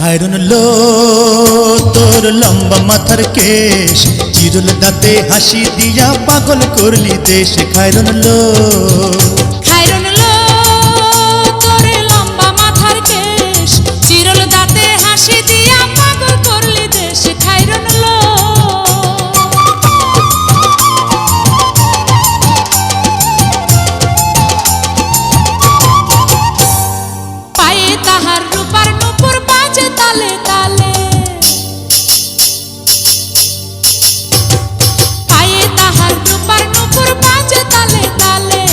খায়রুন লো তোর লম্বা মাথার কেশ, চিরুল দাঁতে হাসি দিয়া পাগল করলি দেশ। খায়রুন লো খায়রুন লো তোর লম্বা মাথার কেশ, চিরল দাঁতে হাসি দিয়া পাগল করলি দেশ। খায়রুন লো পায়ে তাহার রূপার নূপুর বাজে তালে তালে, পায়ে তাহার রূপার নূপুর বাজে তালে তালে,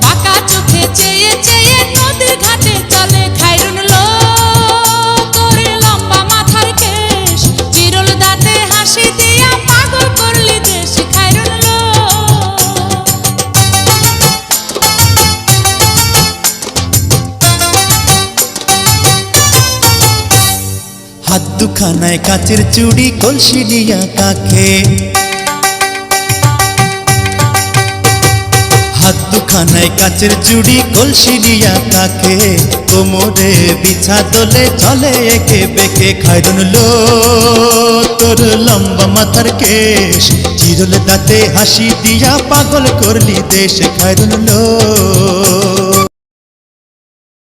বাঁকা চোখে চেয়ে চেয়ে নদীর ঘাটে চলে। খায়রুন লো তোর লম্বা মাথার কেশ, চিরল দাঁতে হাসি দিয়া পাগল করলি দেশ। খায়রুন লো হাত দুখানায় কাচের চুড়ি, কলসি নিয়া কাখে। হাত দুখানায় কাচের চুড়ি, কলসি নিয়া কাখে। কোমরে বিছা দোলে চলে একে বেঁকে। খায়রুন লো তোর লম্বা মাথার কেশ, চিরল দাঁতে হাসি দিয়া পাগল করলি দেশ। খায়রুন লো